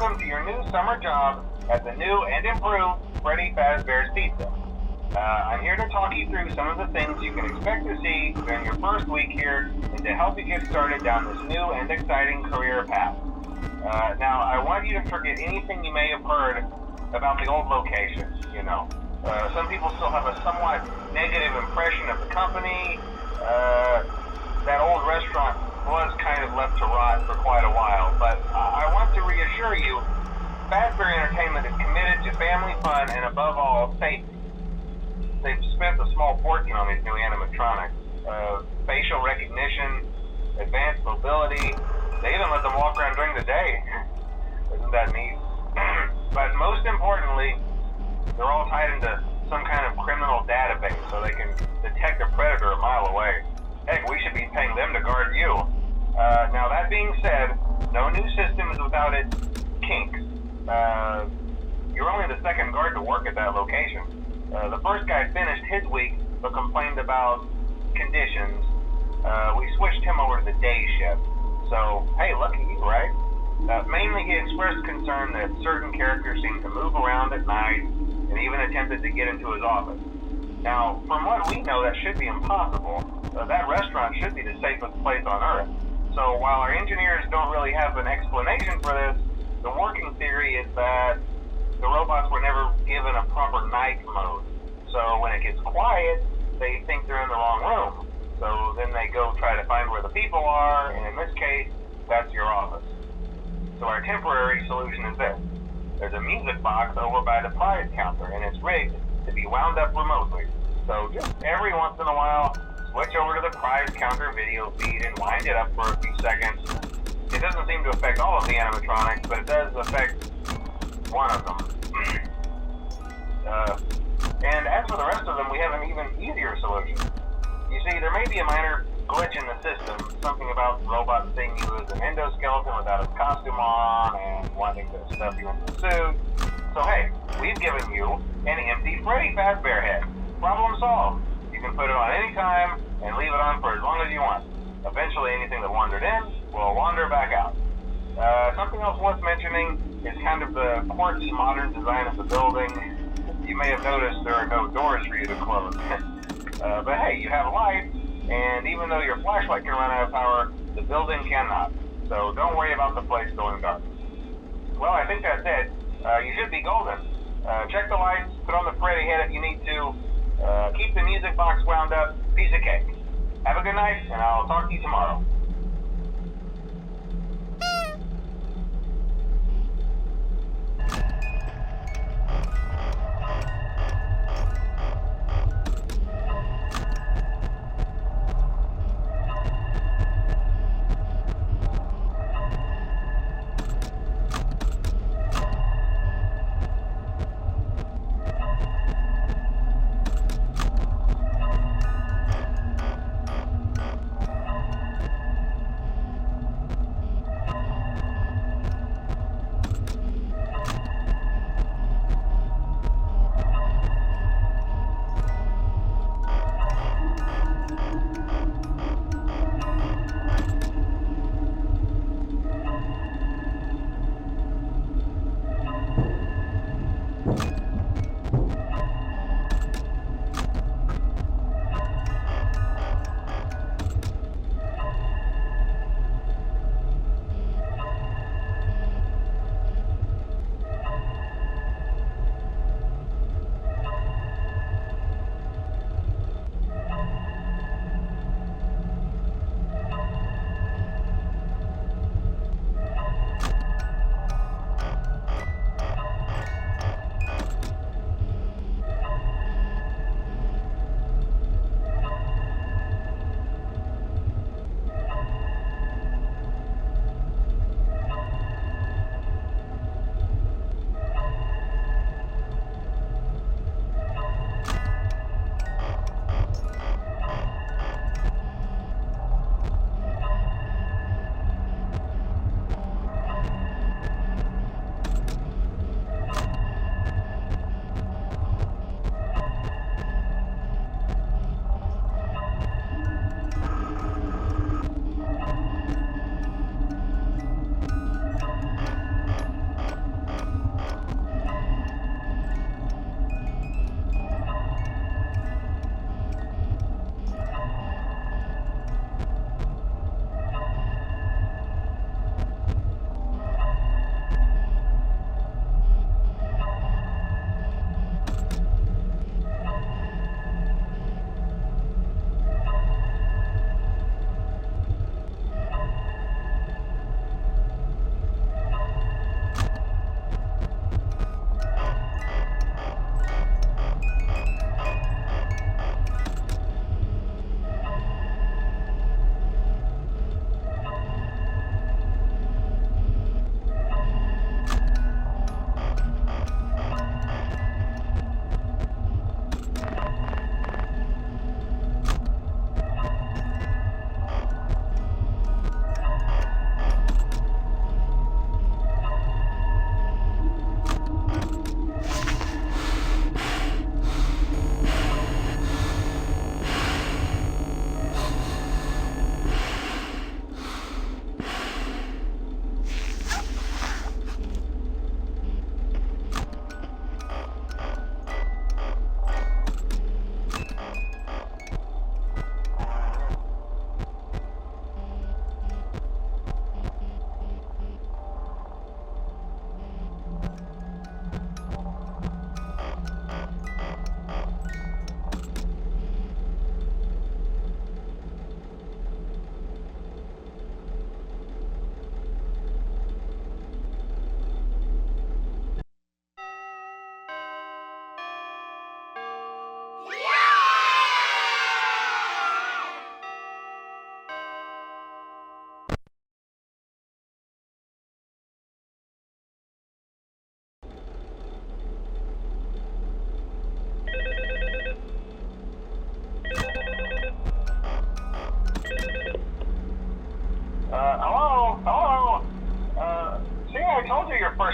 welcome to your new summer job at the new and improved Freddy Fazbear's Pizza. I'm here to talk you through some of the things you can expect to see during your first week here and to help you get started down this new and exciting career path. Now, I want you to forget anything you may have heard about the old location. Some people still have a somewhat negative impression of the company. That old restaurant was kind of left to rot for quite a while, but I want to reassure you, Fazbear Entertainment is committed to family fun and above all, safety. They've spent a small fortune on these new animatronics. Facial recognition, advanced mobility, they even let them walk around during the day. Isn't that neat? But most importantly, they're all tied into some kind of criminal database so they can detect a predator a mile away. Heck, we should be paying them to guard you. Now that being said, no new system is without its kinks. You're only the second guard to work at that location. The first guy finished his week but complained about conditions. We switched him over to the day shift. So, hey, lucky you, right? Mainly he expressed concern that certain characters seemed to move around at night and even attempted to get into his office. Now, from what we know, that should be impossible. That restaurant should be the safest place on Earth. So while our engineers don't really have an explanation for this, the working theory is that the robots were never given a proper night mode. So when it gets quiet, they think they're in the wrong room. So then they go try to find where the people are, and in this case, that's your office. So our temporary solution is this. There's a music box over by the prize counter, and it's rigged to be wound up remotely. So just every once in a while, switch over to the prize counter video feed and wind it up for a few seconds. It doesn't seem to affect all of the animatronics, but it does affect one of them. And as for the rest of them, we have an even easier solution. You see, there may be a minor glitch in the system, something about the robot seeing you as an endoskeleton without his costume on and wanting to stuff you into the suit. So hey, we've given you an empty Freddy Fazbear head. Problem solved. You can put it on any time and leave it on for as long as you want. Eventually anything that wandered in will wander back out. Something else worth mentioning is kind of the quirky modern design of the building. You may have noticed there are no doors for you to close. But hey, you have light, and even though your flashlight can run out of power, the building cannot. So don't worry about the place going dark. Well, I think that's it. You should be golden. Check the lights, put on the Freddy head if you need to. Keep the music box wound up. Piece of cake. Have a good night, and I'll talk to you tomorrow.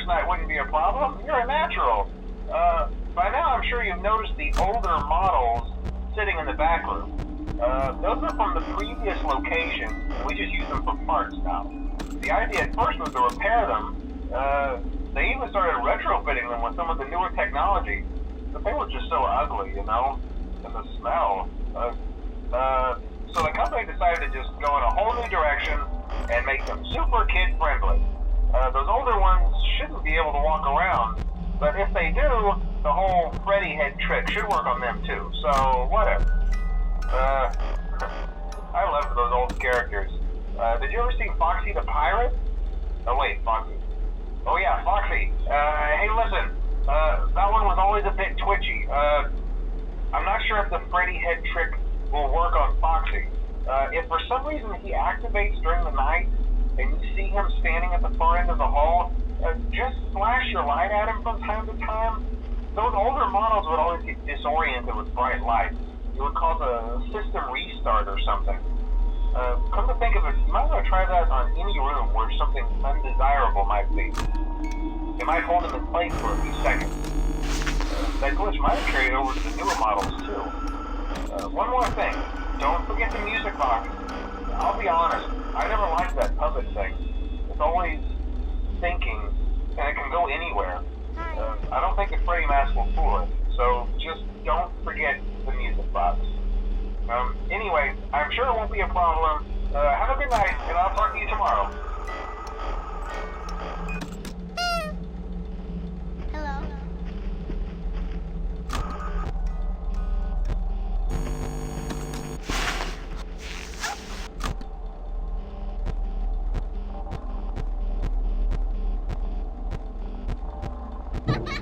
first night wouldn't be a problem. You're a natural. By now I'm sure you've noticed the older models sitting in the back room. Those are from the previous location. We just use them for parts now. The idea at first was to repair them. They even started retrofitting them with some of the newer technology, but they were just so ugly, you know, and the smell. So the company decided to just go in a whole new direction and make them super kid-friendly. Those older ones shouldn't be able to walk around, but if they do, the whole Freddy head trick should work on them too, so whatever. I loved those old characters. Did you ever see Foxy the Pirate? Oh wait, Foxy. Oh yeah, Foxy. Hey listen, that one was always a bit twitchy. I'm not sure if the Freddy head trick will work on Foxy. If for some reason he activates during the night and you see him standing at the far end of the hall, just flash your light at him from time to time. Those older models would always get disoriented with bright lights. It would cause a system restart or something. Come to think of it, you might want to try that on any room where something undesirable might be. It might hold him in place for a few seconds. That glitch might have carried over to the newer models too. One more thing, don't forget the music box. I'll be honest, I never liked that puppet thing. It's always thinking, and it can go anywhere. I don't think the Freddy mask will fool it, so just don't forget the music box. Anyway, I'm sure it won't be a problem. Have a good night, and I'll talk to you tomorrow. Hello. Ha ha!